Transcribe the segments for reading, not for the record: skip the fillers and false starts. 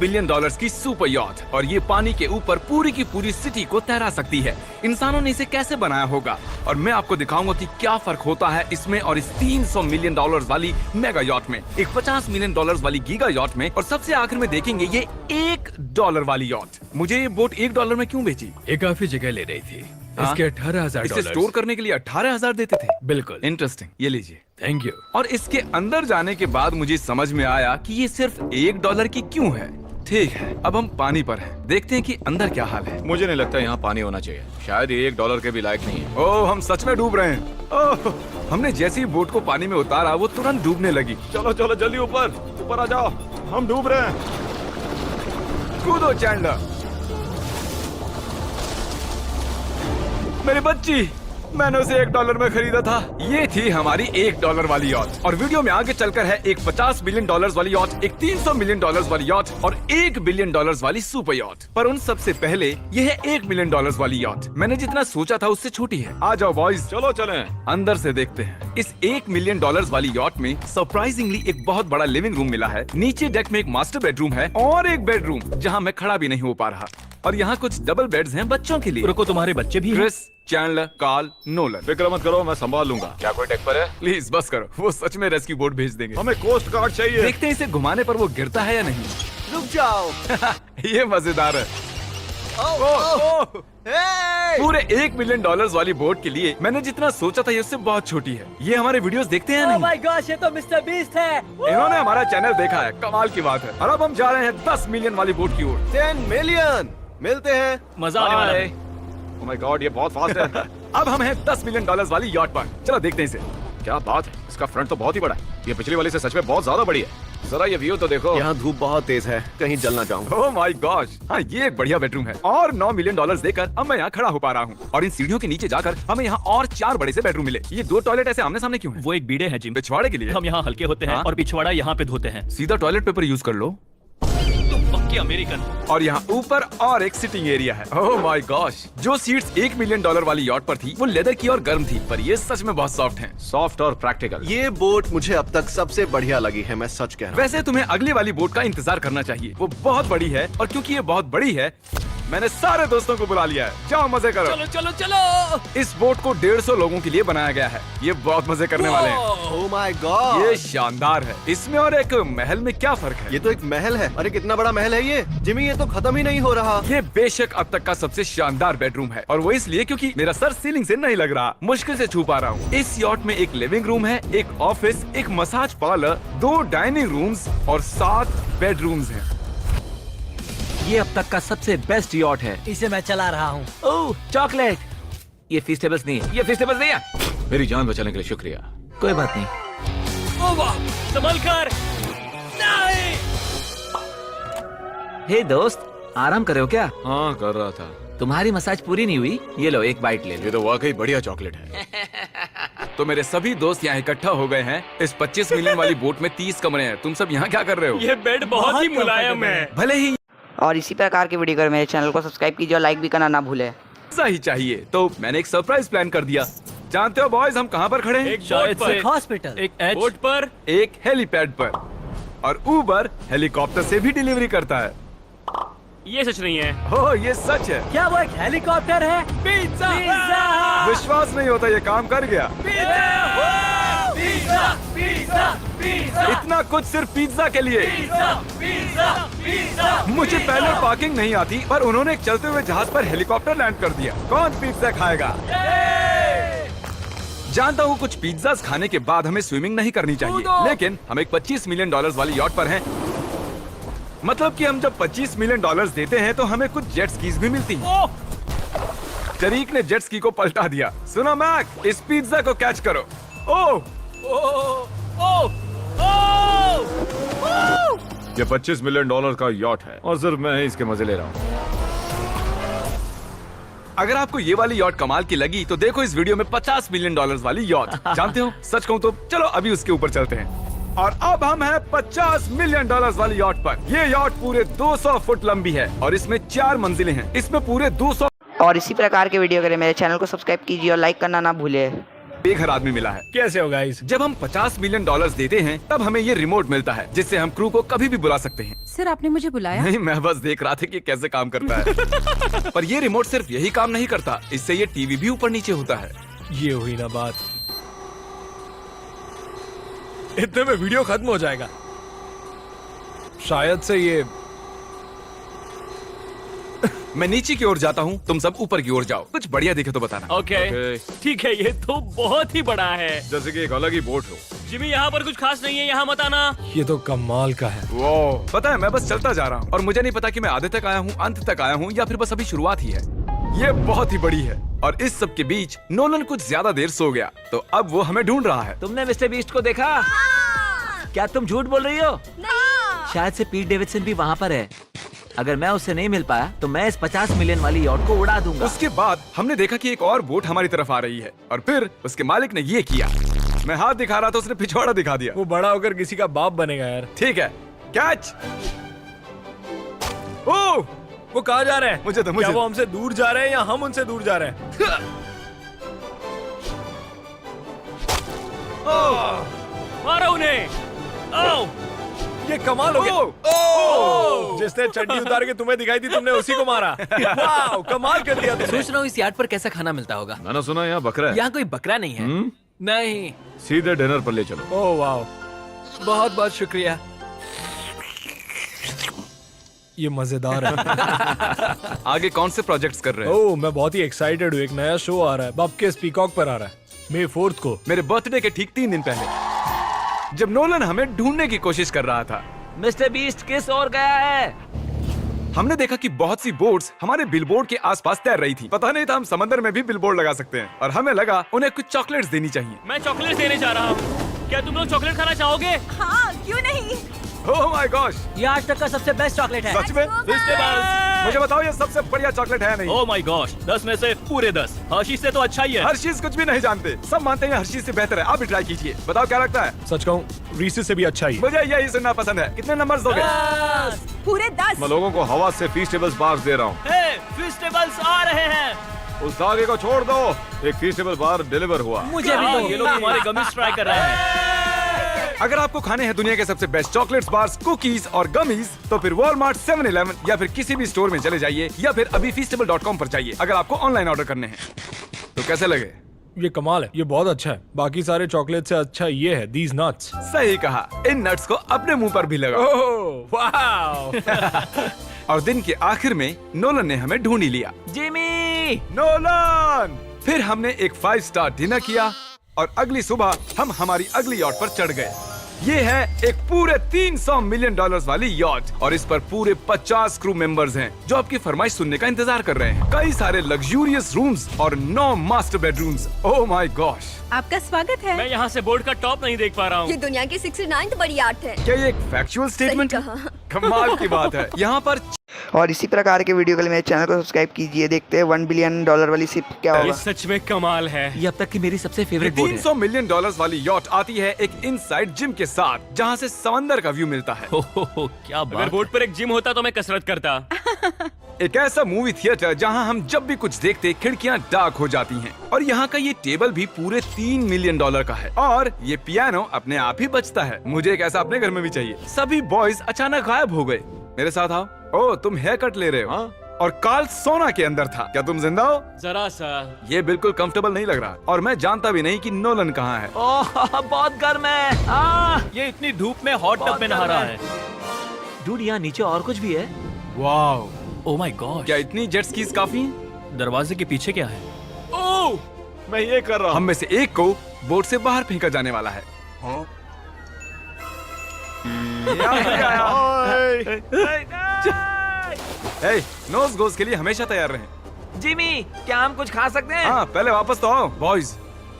Billion dollars की super yacht और ये पानी के ऊपर पूरी की पूरी सिटी को तैरा सकती है। इंसानों ने इसे कैसे बनाया होगा और मैं आपको दिखाऊंगा कि क्या फर्क होता है इसमें और इस 300 मिलियन डॉलर्स वाली मेगा यॉट में, एक 50 मिलियन डॉलर्स वाली गीगा यॉट में, और सबसे आखिर में देखेंगे ये $1 वाली यॉट। मुझे ये बोट $1 में क्यों बेची? ये काफी जगह ले रही थी। इसके $18,000 इसे स्टोर करने के लिए 18,000 देते थे। बिल्कुल इंटरेस्टिंग, ये लीजिए। Thank you. और इसके अंदर जाने के बाद मुझे समझ में आया कि ये सिर्फ $1 की क्यों है। ठीक है, अब हम पानी पर हैं। देखते हैं कि अंदर क्या हाल है। मुझे नहीं लगता यहाँ पानी होना चाहिए। शायद ये $1 के भी लायक नहीं है। ओह, हम सच में डूब रहे हैं। ओह, हमने जैसे ही बोट को पानी में उतारा वो तुरंत डूबने लगी। चलो चलो जल्दी ऊपर ऊपर आ जाओ, हम डूब रहे हैं। कूदो चैंडलर। मेरी बच्ची, मैंने उसे $1 में खरीदा था। ये थी हमारी $1 वाली यॉट। और वीडियो में आगे चलकर है एक 50 मिलियन डॉलर्स वाली यॉट, एक 300 मिलियन डॉलर्स वाली यॉट और $1 बिलियन वाली सुपर यॉट। पर उन सबसे पहले ये है $1 मिलियन वाली यॉट। मैंने जितना सोचा था उससे छोटी है। आ जाओ बॉयज, चलो चलें। अंदर से देखते हैं। इस $1 मिलियन वाली यॉट में सरप्राइजिंगली एक बहुत बड़ा लिविंग रूम मिला है। नीचे डेक में एक मास्टर बेडरूम है और एक बेडरूम जहाँ मैं खड़ा भी नहीं हो पा रहा। और यहाँ कुछ डबल बेड्स हैं बच्चों के लिए। रुको, तुम्हारे बच्चे भी हैं? Chris, Chandler, Carl, Nolan. फिक्र मत करो, मैं संभाल लूंगा। क्या कोई टेक पर है? प्लीज बस करो, वो सच में रेस्क्यू बोट भेज देंगे। हमें कोस्ट गार्ड चाहिए। देखते हैं इसे घुमाने पर वो गिरता है या नहीं। रुक जाओ। ये मजेदार है। पूरे $1 मिलियन वाली बोट के लिए मैंने जितना सोचा था ये उससे बहुत छोटी है। ये हमारे वीडियोस देखते हैं ओह नहीं? माय गॉश, ये तो मिस्टर बीस्ट है। इन्होंने हमारा चैनल देखा है, कमाल की बात है। और अब हम जा रहे हैं 10 मिलियन वाली बोट की ओर। 10 मिलियन मिलते हैं। मजा आने वाला है। ओह माय गॉड, ये बहुत फास्ट है। अब हम हैं $10 मिलियन वाली यॉट पर। चलो देखते हैं इसे। क्या बात है, इसका फ्रंट तो बहुत ही बड़ा है। ये पिछली वाली से सच में बहुत ज्यादा बड़ी है। जरा ये व्यू तो देखो। यहाँ धूप बहुत तेज है, कहीं जल ना जाऊं। ओह माय गॉश, हाँ ये एक बढ़िया बेडरूम है। और $9 मिलियन देकर अब मैं यहाँ खड़ा हो पा रहा हूँ। और इन सीढ़ियों के नीचे जाकर हमें यहाँ और 4 बड़े से बेडरूम मिले। ये 2 टॉयलेट ऐसे आमने सामने क्यों हैं? वो एक बीड़े हैं जिम। पिछवाड़े के लिए? हम यहाँ हल्के होते हैं हाँ? और पिछवाड़ा यहाँ पे धोते हैं। सीधा टॉयलेट पेपर यूज कर लो। तुम पक्के अमेरिकन। और यहाँ ऊपर और एक सिटिंग एरिया है। ओह माय गॉश, जो सीट्स $1 मिलियन वाली यॉट पर थी वो लेदर की और गर्म थी, पर ये सच में बहुत सॉफ्ट हैं। सॉफ्ट और प्रैक्टिकल। ये बोट मुझे अब तक सबसे बढ़िया लगी है, मैं सच कह रहा हूँ। वैसे तुम्हें अगली वाली बोट का इंतजार करना चाहिए, वो बहुत बड़ी है। और क्योंकि ये बहुत बड़ी है मैंने सारे दोस्तों को बुला लिया है। जाओ मजे करो। चलो चलो चलो। इस बोट को 150 लोगों के लिए बनाया गया है। ये बहुत मजे करने वाले हैं। ओह माय गॉड, ये शानदार है। इसमें और एक महल में क्या फर्क है? ये तो एक महल है। अरे कितना बड़ा महल है ये जिमी, ये तो खत्म ही नहीं हो रहा। ये बेशक अब तक का सबसे शानदार बेडरूम है, और वो इसलिए क्योंकि मेरा सर सीलिंग से नहीं लग रहा, मुश्किल से छू पा रहा हूँ। इस यॉट में एक लिविंग रूम है, एक ऑफिस, एक मसाज पार्लर, 2 डाइनिंग रूम्स और 7 बेडरूम्स हैं। ये अब तक का सबसे बेस्ट यॉट है। इसे मैं चला रहा हूँ। ओह चॉकलेट। ये फीस्टेबल्स नहीं है, ये फीस्टेबल्स नहीं है। मेरी जान बचाने के लिए शुक्रिया। कोई बात नहीं। ओ वाह, संभल कर। नहीं। हे दोस्त, आराम कर रहे हो क्या? हाँ कर रहा था। तुम्हारी मसाज पूरी नहीं हुई? ये लो एक बाइट ले लो। ये तो वाकई बढ़िया चॉकलेट है। तो मेरे सभी दोस्त यहाँ इकट्ठा हो गए हैं। इस 25 मिलियन वाली बोट में 30 कमरे हैं। तुम सब यहाँ क्या कर रहे हो? ये बेड बहुत ही मुलायम है। भले ही और इसी प्रकार के वीडियो के लिए मेरे चैनल को सब्सक्राइब कीजिए और लाइक भी करना ना भूलें। ऐसा ही चाहिए, तो मैंने एक सरप्राइज प्लान कर दिया। जानते हो बॉयज हम कहाँ पर खड़े हैं? एक शायद से हॉस्पिटल, एक बोट पर, एक हेलीपैड पर। और उबर हेलीकॉप्टर से भी डिलीवरी करता है। ये सच नहीं है। हो, ये सच है। क्या वो एक हेलीकॉप्टर है? पिज़्ज़ा! विश्वास नहीं होता, ये काम कर गया। इतना कुछ सिर्फ पिज्जा के लिए। मुझे पहले पार्किंग नहीं आती, पर उन्होंने एक चलते हुए जहाज पर हेलीकॉप्टर लैंड कर दिया। कौन पिज्जा खाएगा? जानता हूँ कुछ पिज्जास खाने के बाद हमें स्विमिंग नहीं करनी चाहिए, लेकिन हम एक $25 मिलियन वाली यॉट पर हैं। मतलब कि हम जब $25 मिलियन देते हैं तो हमें कुछ जेट स्कीज भी मिलती हैं। तरीक ने जेट स्की को पलटा दिया। सुनो मैक, इस पिज्जा को कैच करो। ओह ये $25 मिलियन का यॉट है और सिर्फ मैं ही इसके मजे ले रहा हूँ। अगर आपको ये वाली यॉट कमाल की लगी तो देखो इस वीडियो में $50 मिलियन वाली यॉट। जानते हो, सच कहूँ तो चलो अभी उसके ऊपर चलते हैं। और अब हम हैं $50 मिलियन वाली यॉट पर। ये यॉट पूरे 200 फुट लंबी है और इसमें 4 मंजिलें हैं। इसमें पूरे 200। और इसी प्रकार के वीडियो के लिए मेरे चैनल को सब्सक्राइब कीजिए और लाइक करना ना भूलें। बेघर आदमी मिला है। कैसे हो गाइस? जब हम 50 मिलियन डॉलर्स देते हैं तब हमें ये रिमोट मिलता है जिससे हम क्रू को कभी भी बुला सकते हैं। सर आपने मुझे बुलाया? नहीं, मैं बस देख रहा था कि कैसे काम करता है। पर ये रिमोट सिर्फ यही काम नहीं करता, इससे ये टीवी भी ऊपर नीचे होता है। ये हुई ना बात, इतने में वीडियो खत्म हो जाएगा। शायद से ये मैं नीचे की ओर जाता हूँ, तुम सब ऊपर की ओर जाओ। कुछ बढ़िया दिखे तो बताना। Okay Okay. ठीक है, ये तो बहुत ही बड़ा है। जैसे कि एक अलग ही बोट हो। जिमी यहाँ पर कुछ खास नहीं है, यहाँ मत आना। ये तो कमाल का है। वो पता है, मैं बस चलता जा रहा हूँ और मुझे नहीं पता कि मैं आधे तक आया हूँ, अंत तक आया हूँ या फिर बस अभी शुरुआत ही है। ये बहुत ही बड़ी है और इस सब के बीच नोलन कुछ ज्यादा देर सो गया, तो अब वो हमें ढूंढ रहा है। तुमने मिस्टर बीस्ट को देखा? क्या तुम झूठ बोल रही हो? शायद से पीट डेविडसन भी वहाँ पर है। अगर मैं उससे नहीं मिल पाया तो मैं इस 50 मिलियन वाली यॉट को उड़ा दूंगा। उसके बाद हमने देखा कि एक और बोट हमारी तरफ आ रही है और फिर उसके मालिक ने ये किया। मैं हाथ दिखा रहा था, उसने पिछवाड़ा दिखा दिया। वो बड़ा होकर किसी का बाप बनेगा यार। ठीक है, कैच। ओह, वो कहाँ जा रहे हैं? मुझे तो क्या वो हमसे दूर जा रहे हैं या हम उनसे दूर जा रहे हैं? मारो उन्हें। ओह, ये कमाल हो गया। ओह! जिसने चड्डी उतार के तुम्हें दिखाई थी तुमने उसी को मारा। वाह, कमाल कर दिया तुमने। सोच रहा हूँ इस यार्ड पर कैसा खाना मिलता होगा। मैंने सुना यहाँ बकरा है। यहाँ कोई बकरा नहीं है। नहीं। सीधे डिनर पर ले चलो। ओह वाह, बहुत बहुत शुक्रिया। ये मजेदार है। आगे कौन से प्रोजेक्ट्स कर रहे हैं? ओह, मैं बहुत ही एक्साइटेड हूँ। एक नया शो आ रहा है, बपकेस पीकॉक पर आ रहा है May 4th को। मेरे बर्थडे के ठीक 3 दिन पहले, जब नोलन हमें ढूंढने की कोशिश कर रहा था। मिस्टर बीस्ट किस ओर गया है? हमने देखा कि बहुत सी बोट्स हमारे बिलबोर्ड के आसपास तैर रही थी। पता नहीं था हम समंदर में भी बिलबोर्ड लगा सकते हैं और हमें लगा उन्हें कुछ चॉकलेट्स देनी चाहिए। मैं चॉकलेट देने जा रहा हूँ। क्या तुम लोग चॉकलेट खाना चाहोगे? हाँ, क्यों नहीं? ओह माय गॉश, ये आज तक का सबसे बेस्ट चॉकलेट है। सच में? मुझे बताओ, ये सबसे बढ़िया चॉकलेट है नहीं? ओह माय गॉश, 10 में से पूरे 10। हर्शीज से तो अच्छा ही है। हर्शीज कुछ भी नहीं जानते, सब मानते हैं हर्शीज से बेहतर है। आप भी ट्राई कीजिए, बताओ क्या लगता है? सच कहूँ, रीसेस से भी अच्छा ही है। मुझे यही सुनना पसंद है। कितने नंबर्स दोगे? पूरे 10। मैं लोगों को हवा से फीस्टेबल्स बार्स दे रहा हूँ। हे, फेस्टिवल्स आ रहे हैं। उस धागे को छोड़ दो। एक फीस्टेबल बार डिलीवर हुआ। मुझे भी हाँ, दो। ये लोग हमारे गमीज ट्राई कर रहे हैं। अगर आपको खाने हैं दुनिया के सबसे बेस्ट चॉकलेट्स, बार्स, कुकीज और गमीज, तो फिर वॉलमार्ट, 7-Eleven या फिर किसी भी स्टोर में चले जाइए या फिर अभी feastable.com पर जाइए अगर आपको ऑनलाइन ऑर्डर करने हैं। तो कैसे लगे? ये कमाल है, ये बहुत अच्छा है। बाकी सारे चॉकलेट से अच्छा ये है, these nuts। सही कहा, इन नट्स को अपने मुंह पर भी लगाओ। ओह वाह। और दिन के आखिर में नोलन ने हमें ढूंढ ही लिया। जिमी! नोलन! फिर हमने एक 5 स्टार डिनर किया और अगली सुबह हम हमारी अगली यॉट पर चढ़ गए। ये है एक पूरे 300 मिलियन डॉलर्स वाली यॉट और इस पर पूरे 50 क्रू मेंबर्स हैं जो आपकी फरमाइश सुनने का इंतजार कर रहे हैं। कई सारे लग्जूरियस रूम्स और 9 master bedrooms. Oh my gosh, आपका स्वागत है। मैं यहाँ से बोर्ड का टॉप नहीं देख पा रहा ये हूँ। दुनिया की 69th बड़ी आर्ट है। क्या ये एक फैक्चुअल स्टेटमेंट है? कहा। कमाल की बात है। यहाँ पर और इसी प्रकार के वीडियो के लिए मेरे चैनल को सब्सक्राइब कीजिए। देखते हैं $1 बिलियन वाली शिप क्या ये होगा। सच में कमाल है। ये अब तक की मेरी सबसे फेवरेट बोट है। 300 मिलियन डॉलर्स वाली यॉट आती है एक इनसाइड जिम के साथ जहाँ से समंदर का व्यू मिलता है। क्या अगर बोर्ड पर एक जिम होता तो मैं कसरत करता। एक ऐसा मूवी थिएटर जहां हम जब भी कुछ देखते खिड़कियां डार्क हो जाती हैं। और यहाँ का ये टेबल भी पूरे $3 मिलियन का है और ये पियानो अपने आप ही बजता है। मुझे एक ऐसा अपने घर में भी चाहिए। सभी बॉयज अचानक गायब हो गए। मेरे साथ आओ। ओह, तुम हेयर कट ले रहे हो? हाँ? और कार्ल सोना के अंदर था। क्या तुम जिंदा हो? जरा सा। ये बिल्कुल कंफर्टेबल नहीं लग रहा और मैं जानता भी नहीं कि नोलन कहाँ है। ओह, बहुत गर्म है। ये इतनी धूप में हॉट टब में नहा रहा है। डूड, यहाँ नीचे और कुछ भी है। वाओ, ओह माय गॉड, क्या इतनी जेट स्कीज काफी हैं? दरवाजे के पीछे क्या है? ओह, मैं ये कर रहा हम हूँ। में से एक को बोट से बाहर फेंका जाने वाला है। नोज गोज के लिए हमेशा तैयार रहें। जिमी, क्या हम कुछ खा सकते हैं? हाँ, पहले वापस तो आओ बॉयज।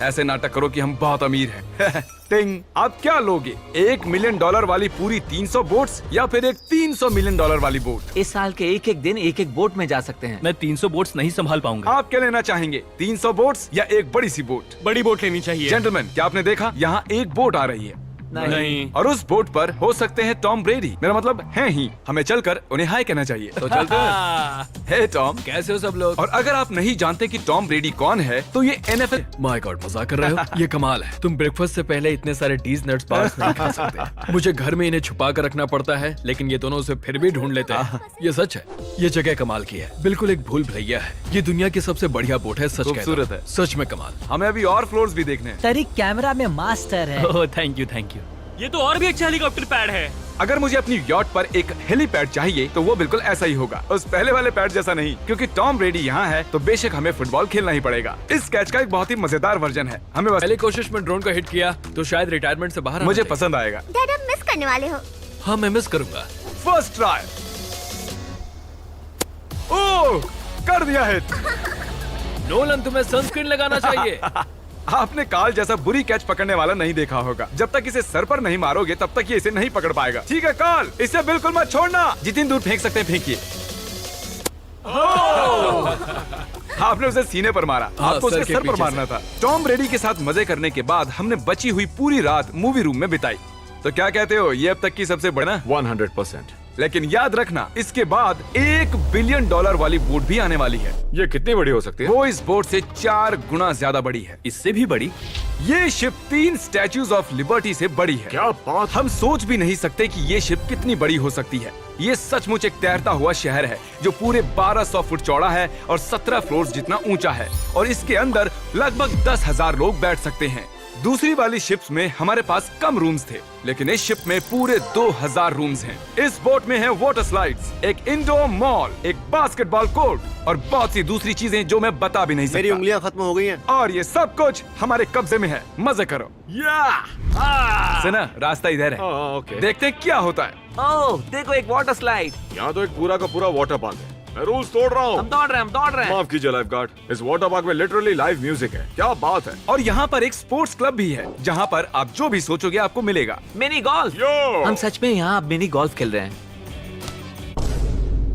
ऐसे नाटक करो कि हम बहुत अमीर हैं। टिंग, आप क्या लोगे? $1 मिलियन वाली पूरी 300 बोट्स या फिर एक $300 मिलियन वाली बोट? इस साल के एक एक दिन एक एक बोट में जा सकते हैं। मैं 300 बोट्स नहीं संभाल पाऊंगा। आप क्या लेना चाहेंगे, 300 बोट्स या एक बड़ी सी बोट? बड़ी बोट लेनी चाहिए। जेंटलमैन, क्या आपने देखा यहाँ एक बोट आ रही है? नहीं। और उस बोट पर हो सकते हैं टॉम ब्रेडी, मेरा मतलब हैं ही। हमें चलकर उन्हें हाय कहना चाहिए। तो चलते हैं। हे टॉम, कैसे हो सब लोग? और अगर आप नहीं जानते कि टॉम ब्रेडी कौन है तो ये NFL। माय गॉड, मजाक कर रहे हो? ये कमाल है। तुम ब्रेकफास्ट से पहले इतने सारे डीज नट्स बार्स नहीं खा सकते। मुझे घर में इन्हें छुपा कर रखना पड़ता है, लेकिन ये दोनों उसे फिर भी ढूंढ लेते हैं। ये सच है, ये जगह कमाल की है, बिल्कुल एक भूल भुलैया है। ये दुनिया की सबसे बढ़िया बोट है, सच कहता हूं। खूबसूरत है। सच में कमाल। हमें अभी और फ्लोर्स भी देखने हैं। तरीक कैमरा में मास्टर है। Oh thank you thank you. ये तो और भी अच्छा हेलीकॉप्टर पैड है। अगर मुझे अपनी यॉट पर एक हेलीपैड चाहिए तो वो बिल्कुल ऐसा ही होगा, उस पहले वाले पैड जैसा नहीं। क्योंकि टॉम ब्रेडी यहाँ है तो बेशक हमें फुटबॉल खेलना ही पड़ेगा। इस कैच का एक बहुत ही मजेदार वर्जन है। हमें बस पहले कोशिश में ड्रोन को हिट किया तो शायद रिटायरमेंट से बाहर मुझे आना पसंद आएगा। डैड आप मिस करने वाले हो। चाहिए। हाँ मैं मिस करूंगा। First try. ओह, कर दिया हिट। नोलन तुम्हें सनस्क्रीन लगाना चाहिए। आपने काल जैसा बुरी कैच पकड़ने वाला नहीं देखा होगा। जब तक इसे सर पर नहीं मारोगे तब तक ये इसे नहीं पकड़ पाएगा। ठीक है काल, इसे बिल्कुल मत छोड़ना। जितनी दूर फेंक सकते हैं फेंकिए। आपने उसे सीने पर मारा, हाँ, आपको उसके सर के सर पर पीछे मारना था। टॉम ब्रेडी के साथ मजे करने के बाद हमने बची हुई पूरी रात मूवी रूम में बिताई। तो क्या कहते हो, ये अब तक की सबसे बड़ा? 100%। लेकिन याद रखना, इसके बाद $1 बिलियन वाली बोट भी आने वाली है। ये कितनी बड़ी हो सकती है? वो इस बोट से 4 गुना ज्यादा बड़ी है। इससे भी बड़ी? ये शिप 3 स्टैच्यूज ऑफ लिबर्टी से बड़ी है। क्या बात! हम सोच भी नहीं सकते कि ये शिप कितनी बड़ी हो सकती है। ये सचमुच एक तैरता हुआ शहर है जो पूरे 1200 फुट चौड़ा है और 17 फ्लोर्स जितना ऊंचा है, और इसके अंदर लगभग 10,000 लोग बैठ सकते हैं। दूसरी वाली शिप्स में हमारे पास कम रूम्स थे, लेकिन इस शिप में पूरे 2000 रूम्स हैं। इस बोट में है वाटर स्लाइड्स, एक इंडोर मॉल, एक बास्केटबॉल कोर्ट और बहुत सी दूसरी चीजें जो मैं बता भी नहीं सकता। मेरी उंगलियां खत्म हो गई हैं। और ये सब कुछ हमारे कब्जे में है। मजे करो। सुना, रास्ता इधर है। ओके। देखते हैं क्या होता है। ओह देखो, एक वाटर स्लाइड। यहाँ तो एक पूरा का पूरा वाटर पार्क है। मैं रूल्स तोड़ रहा हम हूँ। दौड़ रहे हैं। माफ कीजिए लाइफ गार्ड, इस वाटर पार्क में लिटरली लाइव म्यूजिक है। क्या बात है। और यहाँ पर एक स्पोर्ट्स क्लब भी है जहाँ पर आप जो भी सोचोगे आपको मिलेगा। Mini golf. यो! हम सच में यहाँ मिनी गोल्फ खेल रहे हैं।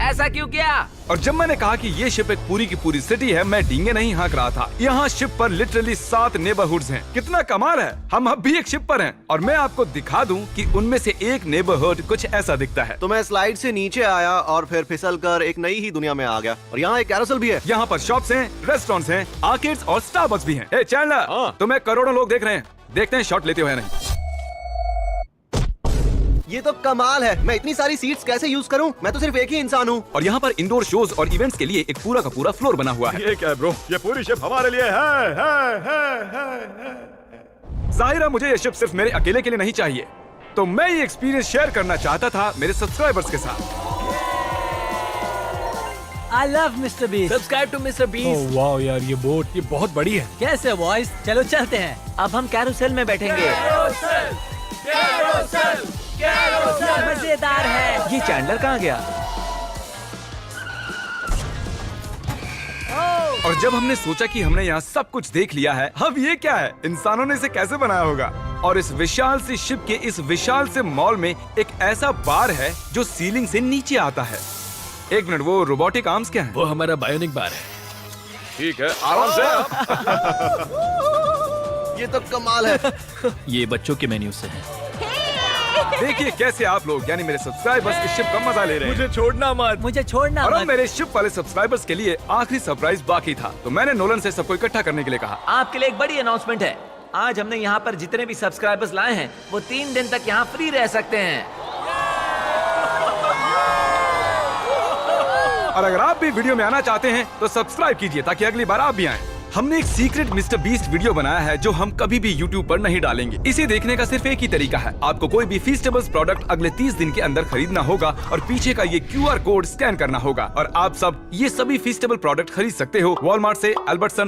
ऐसा क्यों किया? और जब मैंने कहा कि ये शिप एक पूरी की पूरी सिटी है, मैं डींगे नहीं हाँक रहा था। यहाँ शिप पर लिटरली 7 नेबरहुड्स हैं। कितना कमाल है। हम अब भी एक शिप पर हैं और मैं आपको दिखा दूं कि उनमें से एक नेबरहुड कुछ ऐसा दिखता है। तो मैं स्लाइड से नीचे आया और फिर फिसल कर एक नई ही दुनिया में आ गया। और यहाँ एक कैरोसेल भी है। यहाँ पर शॉप्स हैं, रेस्टोरेंट्स हैं, आर्केड्स और स्टारबक्स भी हैं। ए चैंडलर, हाँ। तुम्हें करोड़ों लोग देख रहे हैं। देखते हैं शॉट लेते हुए या नहीं। ये तो कमाल है। मैं इतनी सारी सीट्स कैसे यूज करूं? मैं तो सिर्फ एक ही इंसान हूँ। और यहाँ पर इंडोर शोज और इवेंट्स के लिए एक पूरा का पूरा फ्लोर बना हुआ है। ये क्या है ब्रो? ये पूरी शिप हमारे लिए है। जाहिर है मुझे ये शिप सिर्फ मेरे अकेले के लिए नहीं चाहिए, तो मैं ये एक्सपीरियंस शेयर करना चाहता था मेरे सब्सक्राइबर्स के साथ। I love Mr Beast. Subscribe to Mr Beast. वाह यार, ये बोट ये बहुत बड़ी है। कैसे बॉयज, चलो चलते हैं। अब हम कैरोसेल में बैठेंगे। मजेदार है। ये चैंडलर कहाँ गया? और जब हमने सोचा कि हमने यहाँ सब कुछ देख लिया है, अब ये क्या है, इंसानों ने इसे कैसे बनाया होगा। और इस विशाल सी शिप के इस विशाल से मॉल में एक ऐसा बार है जो सीलिंग से नीचे आता है। एक मिनट, वो रोबोटिक आर्म्स क्या है? वो हमारा बायोनिक बार है। ठीक है, आराम से। ये तो कमाल है। ये बच्चों के मेन्यू से है। देखिए कैसे आप लोग यानी मेरे सब्सक्राइबर्स इस शिप का मजा ले रहे हैं। मुझे छोड़ना मत। मुझे छोड़ना और अब मत। मेरे शिप वाले सब्सक्राइबर्स के लिए आखिरी सरप्राइज बाकी था, तो मैंने नोलन से सबको इकट्ठा करने के लिए कहा। आपके लिए एक बड़ी अनाउंसमेंट है। आज हमने यहाँ पर जितने भी सब्सक्राइबर्स लाए हैं वो 3 दिन तक यहाँ फ्री रह सकते हैं। और अगर आप भी वीडियो में आना चाहते हैं तो सब्सक्राइब कीजिए ताकि अगली बार आप भी आएं। हमने एक सीक्रेट मिस्टर बीस्ट वीडियो बनाया है जो हम कभी भी YouTube पर नहीं डालेंगे। इसे देखने का सिर्फ एक ही तरीका है, आपको कोई भी फीस्टेबल्स प्रोडक्ट अगले 30 दिन के अंदर खरीदना होगा और पीछे का ये QR कोड स्कैन करना होगा और आप सब ये सभी फीस्टेबल प्रोडक्ट खरीद सकते हो वॉलमार्ट से, अल्बर्टसन